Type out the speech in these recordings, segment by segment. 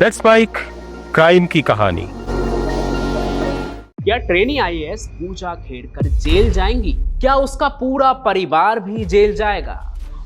Let's spike crime की कहानी। क्या ट्रेनी आईएएस पूजा खेड़कर जेल जाएंगी? क्या उसका पूरा परिवार भी जेल जाएगा?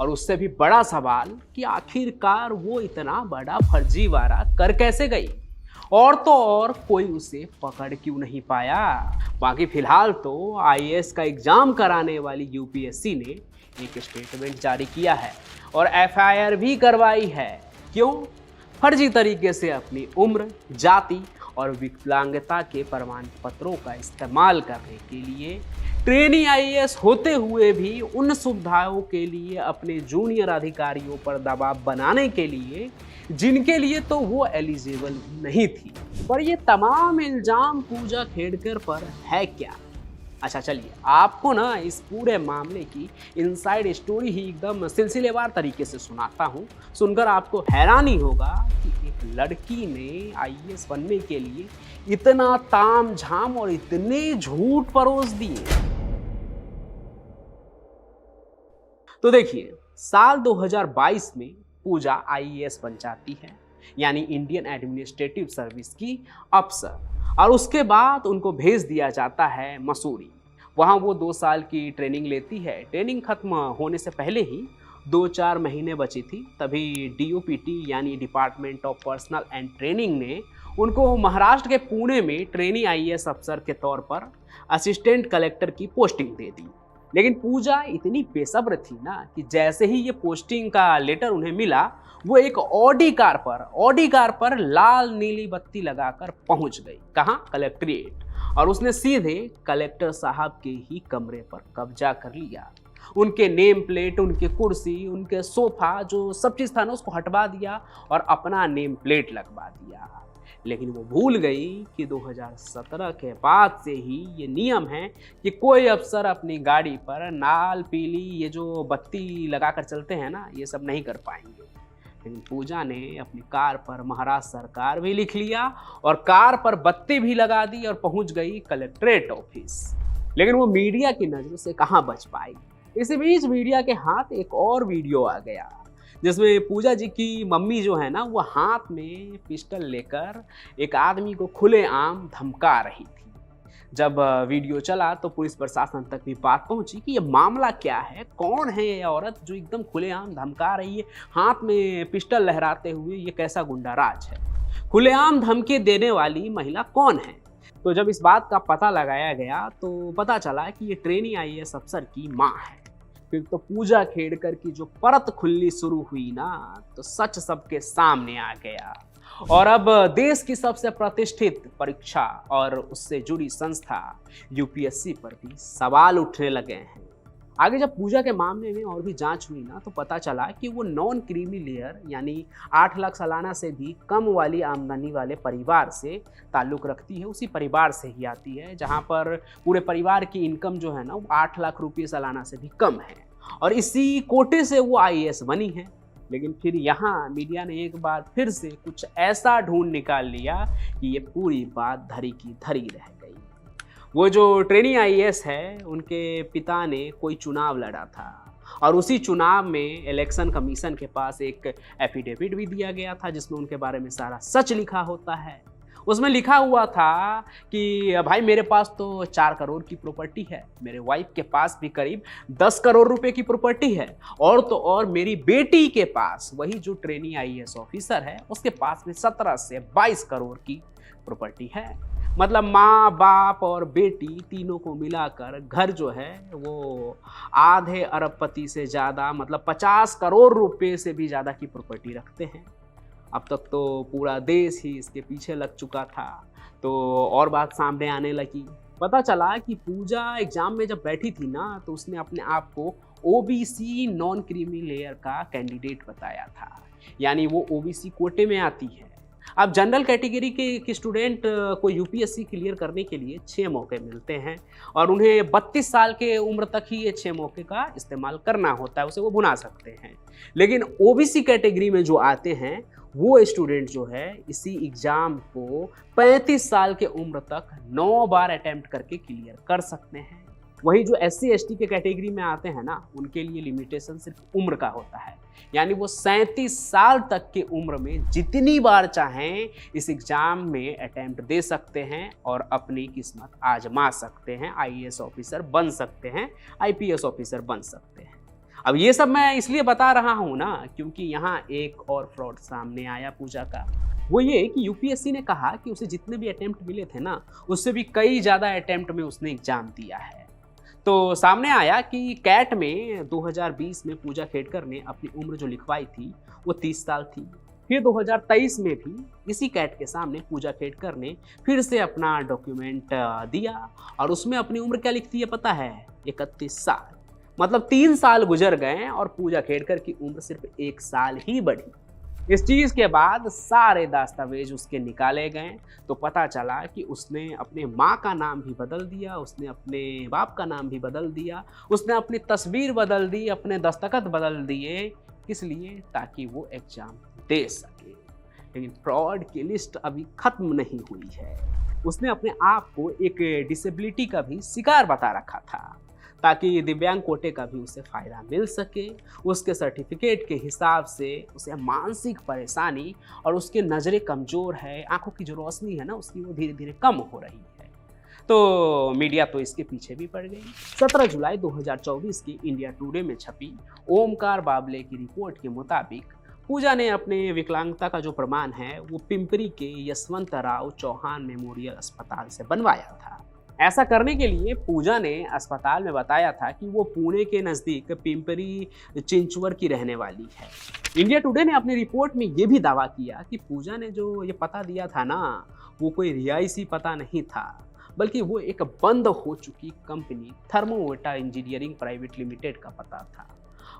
और उससे भी बड़ा सवाल कि आखिरकार वो इतना बड़ा फर्जीवाड़ा कर कैसे गई? और तो और कोई उसे पकड़ क्यों नहीं पाया? बाकी फिलहाल तो आईएएस का एग्जाम कराने वाली यूपीएससी ने एक स्टेटमेंट जारी किया है और एफआईआर भी करवाई है। क्यों? फर्जी तरीके से अपनी उम्र, जाति और विकलांगता के प्रमाण पत्रों का इस्तेमाल करने के लिए ट्रेनी आईएएस होते हुए भी उन सुविधाओं के लिए अपने जूनियर अधिकारियों पर दबाव बनाने के लिए जिनके लिए तो वो एलिजिबल नहीं थी। पर ये तमाम इल्जाम पूजा खेड़कर पर है क्या? अच्छा चलिए, आपको ना इस पूरे मामले की इनसाइड स्टोरी ही एकदम सिलसिलेवार तरीके से सुनाता हूँ। सुनकर आपको हैरानी होगा कि एक लड़की ने आईएएस बनने के लिए इतना ताम झाम और इतने झूठ परोस दिए। तो देखिए, साल 2022 में पूजा आईएएस बन जाती है, यानी इंडियन एडमिनिस्ट्रेटिव सर्विस की अफसर। और उसके बाद उनको भेज दिया जाता है मसूरी। वहाँ वो 2 साल की ट्रेनिंग लेती है। ट्रेनिंग खत्म होने से पहले ही 2-4 महीने बची थी, तभी डीओपीटी यानी department of personal and training ने उनको महाराष्ट्र के पुणे में ट्रेनी आईएएस अफसर के तौर पर असिस्टेंट कलेक्टर की पोस्टिंग दे दी। लेकिन पूजा इतनी बेसब्र थी ना कि जैसे ही ये पोस्टिंग का लेटर उन्हें मिला, वो एक ऑडी कार पर लाल नीली बत्ती लगाकर पहुंच गई। कहाँ? कलेक्ट्रेट। और उसने सीधे कलेक्टर साहब के ही कमरे पर कब्जा कर लिया। उनके नेम प्लेट, उनके कुर्सी, उनके सोफा, जो सब चीज़ था ना, उसको हटवा दिया और अपना नेम प्लेट लगवा दिया। लेकिन वो भूल गई कि 2017 के बाद से ही ये नियम है कि कोई अफसर अपनी गाड़ी पर लाल पीली ये जो बत्ती लगाकर चलते हैं ना, ये सब नहीं कर पाएंगे। लेकिन पूजा ने अपनी कार पर महाराष्ट्र सरकार भी लिख लिया और कार पर बत्ती भी लगा दी और पहुंच गई कलेक्ट्रेट ऑफिस। लेकिन वो मीडिया की नज़र से कहाँ बच पाई। इसी बीच मीडिया के हाथ एक और वीडियो आ गया, जिसमें पूजा जी की मम्मी जो है ना, वो हाथ में पिस्टल लेकर एक आदमी को खुलेआम धमका रही थी। जब वीडियो चला तो पुलिस प्रशासन तक भी बात पहुंची कि ये मामला क्या है, कौन है ये औरत जो एकदम खुलेआम धमका रही है, हाथ में पिस्टल लहराते हुए, ये कैसा गुंडा राज है, खुलेआम धमकी देने वाली महिला कौन है। तो जब इस बात का पता लगाया गया तो पता चला कि ये ट्रेनी आईएएस अफसर की माँ है। फिर तो पूजा खेड़कर की जो परत खुलनी शुरू हुई ना, तो सच सबके सामने आ गया। और अब देश की सबसे प्रतिष्ठित परीक्षा और उससे जुड़ी संस्था यूपीएससी पर भी सवाल उठने लगे हैं। आगे जब पूजा के मामले में और भी जांच हुई ना, तो पता चला कि वो नॉन क्रीमी लेयर यानी 8 लाख सालाना से भी कम वाली आमदनी वाले परिवार से ताल्लुक़ रखती है। उसी परिवार से ही आती है जहां पर पूरे परिवार की इनकम जो है ना, वो 8 लाख रुपये सालाना से भी कम है। और इसी कोटे से वो आईएएस बनी है। लेकिन फिर यहाँ मीडिया ने एक बार फिर से कुछ ऐसा ढूंढ निकाल लिया कि ये पूरी बात धरी की धरी रह गई। वो जो ट्रेनी आईएएस है, उनके पिता ने कोई चुनाव लड़ा था और उसी चुनाव में इलेक्शन कमीशन के पास एक एफिडेविट भी दिया गया था, जिसमें उनके बारे में सारा सच लिखा होता है। उसमें लिखा हुआ था कि भाई मेरे पास तो 4 करोड़ की प्रॉपर्टी है, मेरे वाइफ के पास भी करीब 10 करोड़ रुपए की प्रॉपर्टी है, और तो और मेरी बेटी के पास, वही जो ट्रेनी आईएएस ऑफिसर है, उसके पास भी 17 से 22 करोड़ की प्रॉपर्टी है। मतलब माँ, बाप और बेटी तीनों को मिलाकर घर जो है वो आधे अरबपति से ज़्यादा, मतलब 50 करोड़ रुपए से भी ज़्यादा की प्रॉपर्टी रखते हैं। अब तक तो पूरा देश ही इसके पीछे लग चुका था। तो और बात सामने आने लगी। पता चला कि पूजा एग्जाम में जब बैठी थी ना, तो उसने अपने आप को ओबीसी नॉन क्रीमी लेयर का कैंडिडेट बताया था, यानी वो ओबीसी कोटे में आती है। अब जनरल कैटेगरी के स्टूडेंट को यूपीएससी क्लियर करने के लिए 6 मौके मिलते हैं और उन्हें 32 साल के उम्र तक ही ये 6 मौके का इस्तेमाल करना होता है, उसे वो भुना सकते हैं। लेकिन ओबीसी कैटेगरी में जो आते हैं, वो स्टूडेंट जो है इसी एग्ज़ाम को 35 साल के उम्र तक 9 बार अटेम्प्ट करके क्लियर कर सकते हैं। वही जो SC/ST के कैटेगरी में आते हैं ना, उनके लिए लिमिटेशन सिर्फ उम्र का होता है, यानी वो 37 साल तक की उम्र में जितनी बार चाहें इस एग्जाम में अटेम्प्ट दे सकते हैं और अपनी किस्मत आजमा सकते हैं, IAS ऑफिसर बन सकते हैं, IPS ऑफिसर बन सकते हैं। अब ये सब मैं इसलिए बता रहा हूँ ना, क्योंकि यहाँ एक और फ्रॉड सामने आया पूजा का। वो ये कि UPSC ने कहा कि उसे जितने भी अटेम्प्ट मिले थे ना, उससे भी कई ज़्यादा अटेम्प्ट में उसने एग्जाम दिया है। तो सामने आया कि कैट में 2020 में पूजा खेडकर ने अपनी उम्र जो लिखवाई थी वो 30 साल थी। फिर 2023 में भी इसी कैट के सामने पूजा खेडकर ने फिर से अपना डॉक्यूमेंट दिया और उसमें अपनी उम्र क्या लिखती है पता है? 31 साल। मतलब 3 साल गुजर गए और पूजा खेडकर की उम्र सिर्फ 1 साल ही बढ़ी। इस चीज़ के बाद सारे दस्तावेज उसके निकाले गए तो पता चला कि उसने अपने माँ का नाम भी बदल दिया, उसने अपने बाप का नाम भी बदल दिया, उसने अपनी तस्वीर बदल दी, अपने दस्तखत बदल दिए। किस लिए? ताकि वो एग्जाम दे सके। लेकिन फ्रॉड की लिस्ट अभी खत्म नहीं हुई है। उसने अपने आप को एक डिसेबिलिटी का भी शिकार बता रखा था ताकि दिव्यांग कोटे का भी उसे फ़ायदा मिल सके। उसके सर्टिफिकेट के हिसाब से उसे मानसिक परेशानी और उसके नज़रें कमज़ोर है, आंखों की जो रोशनी है ना उसकी वो धीरे धीरे कम हो रही है। तो मीडिया तो इसके पीछे भी पड़ गई। 17 जुलाई 2024 की इंडिया टुडे में छपी ओमकार बाबले की रिपोर्ट के मुताबिक पूजा ने अपने विकलांगता का जो प्रमाण है वो पिंपरी के यशवंतराव चौहान मेमोरियल अस्पताल से बनवाया था। ऐसा करने के लिए पूजा ने अस्पताल में बताया था कि वो पुणे के नज़दीक पिंपरी चिंचवर की रहने वाली है। इंडिया टुडे ने अपनी रिपोर्ट में ये भी दावा किया कि पूजा ने जो ये पता दिया था ना, वो कोई रिहायशी पता नहीं था, बल्कि वो एक बंद हो चुकी कंपनी थर्मोवेटा इंजीनियरिंग प्राइवेट लिमिटेड का पता था।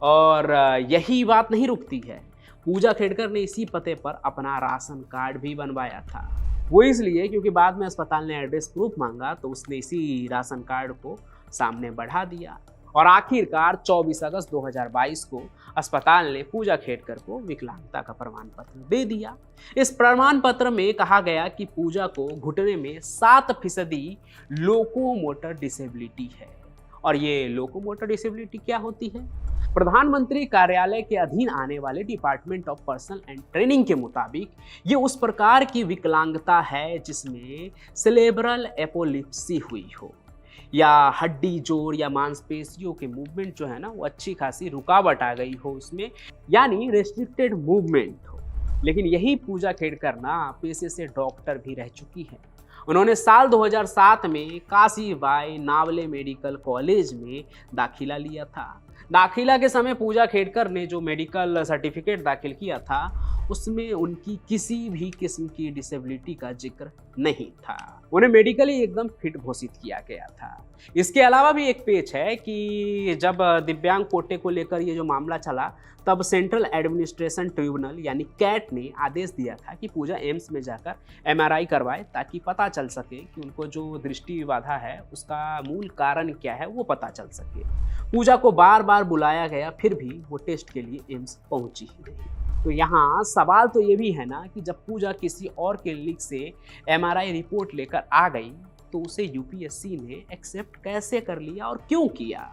और यही बात नहीं रुकती है, पूजा खेडकर ने इसी पते पर अपना राशन कार्ड भी बनवाया था। वो इसलिए क्योंकि बाद में अस्पताल ने एड्रेस प्रूफ मांगा तो उसने इसी राशन कार्ड को सामने बढ़ा दिया और आखिरकार 24 अगस्त 2022 को अस्पताल ने पूजा खेडकर को विकलांगता का प्रमाण पत्र दे दिया। इस प्रमाण पत्र में कहा गया कि पूजा को घुटने में 7% लोकोमोटर डिसेबिलिटी है। और ये लोकोमोटर डिसेबिलिटी क्या होती है? प्रधानमंत्री कार्यालय के अधीन आने वाले department of personal and training के मुताबिक ये उस प्रकार की विकलांगता है जिसमें सेरेब्रल एपोलिप्सी हुई हो या हड्डी जोड़ या मांसपेशियों के मूवमेंट जो है ना वो अच्छी खासी रुकावट आ गई हो उसमें, यानी रेस्ट्रिक्टेड मूवमेंट हो। लेकिन यही पूजा खेडकर ना पेशे से डॉक्टर भी रह चुकी है। उन्होंने साल 2007 में काशीबाई नावले मेडिकल कॉलेज में दाखिला लिया था। दाखिला के समय पूजा खेडकर ने जो मेडिकल सर्टिफिकेट दाखिल किया था उसमें उनकी किसी भी किस्म की डिसेबिलिटी का जिक्र नहीं था। उन्हें मेडिकली एकदम फिट घोषित किया गया था। इसके अलावा भी एक पेच है कि जब दिव्यांग कोटे को लेकर ये जो मामला चला तब सेंट्रल एडमिनिस्ट्रेशन ट्रिब्यूनल यानी कैट ने आदेश दिया था कि पूजा एम्स में जाकर MRI करवाए ताकि पता चल सके कि उनको जो दृष्टि बाधा है उसका मूल कारण क्या है वो पता चल सके। पूजा को बार बार बुलाया गया फिर भी वो टेस्ट के लिए एम्स पहुंची ही नहीं। तो यहाँ सवाल तो ये भी है ना कि जब पूजा किसी और क्लिनिक से MRI रिपोर्ट लेकर आ गई तो उसे UPSC ने एक्सेप्ट कैसे कर लिया और क्यों किया?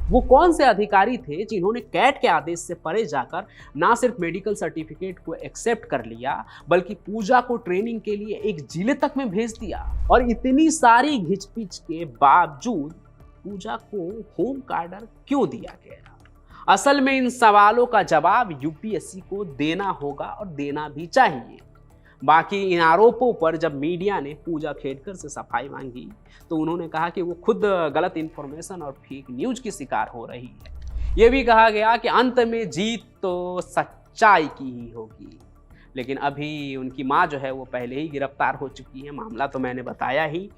वो कौन से अधिकारी थे जिन्होंने कैट के आदेश से परे जाकर ना सिर्फ मेडिकल सर्टिफिकेट को एक्सेप्ट कर लिया बल्कि पूजा को ट्रेनिंग के लिए एक जिले तक में भेज दिया? और इतनी सारी घिचपिच के बावजूद पूजा को होम कार्डर क्यों दिया गया? असल में इन सवालों का जवाब UPSC को देना होगा और देना भी चाहिए। बाकी इन आरोपों पर जब मीडिया ने पूजा खेडकर से सफाई मांगी तो उन्होंने कहा कि वो खुद गलत इन्फॉर्मेशन और फेक न्यूज की शिकार हो रही है। ये भी कहा गया कि अंत में जीत तो सच्चाई की ही होगी। लेकिन अभी उनकी माँ जो है वो पहले ही गिरफ्तार हो चुकी है, मामला तो मैंने बताया ही।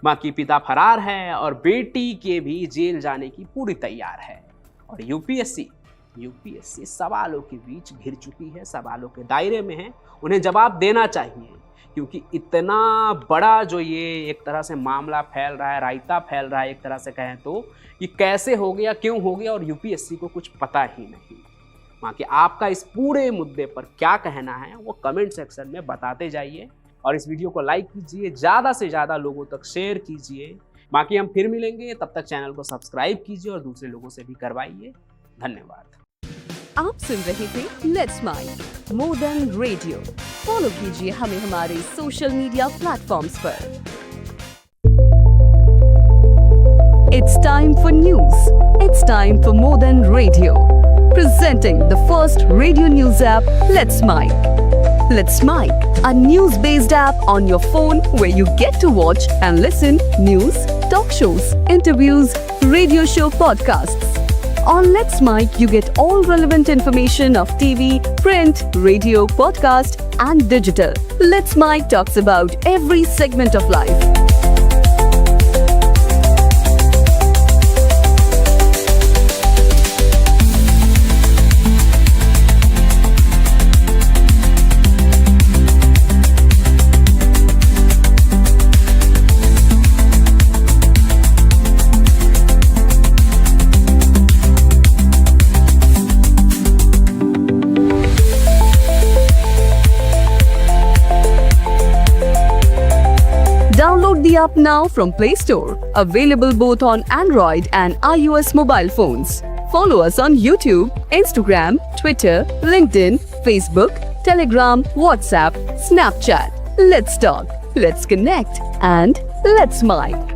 माँ की पिता फरार है और बेटी के भी जेल जाने की पूरी तैयार है। और यूपीएससी सवालों के बीच घिर चुकी है, सवालों के दायरे में है, उन्हें जवाब देना चाहिए क्योंकि इतना बड़ा जो ये एक तरह से मामला फैल रहा है, रायता फैल रहा है एक तरह से कहें तो, ये कैसे हो गया, क्यों हो गया और यूपीएससी को कुछ पता ही नहीं। बाकी आपका इस पूरे मुद्दे पर क्या कहना है वो कमेंट सेक्शन में बताते जाइए और इस वीडियो को लाइक कीजिए, ज़्यादा से ज़्यादा लोगों तक शेयर कीजिए बाकी हम फिर मिलेंगे, तब तक चैनल को सब्सक्राइब कीजिए और दूसरे लोगों से भी करवाइए। धन्यवाद। आप सुन रहे थे let's mind more than radio. Follow कीजिए हमें हमारे सोशल मीडिया प्लेटफॉर्म्स पर। It's time for news. It's time for more than radio. Presenting the first radio news app, Let's Mic. Let's Mic, a news-based app on your phone where you get to watch and listen news, talk shows, interviews, radio show podcasts. On Let's Mic, you get all relevant information of TV, print, radio, podcast, and digital. Let's Mic talks about every segment of life. Download the app now from Play Store. Available both on Android and iOS mobile phones. Follow us on YouTube, Instagram, Twitter, LinkedIn, Facebook, Telegram, WhatsApp, Snapchat. Let's talk, let's connect, and let's mic.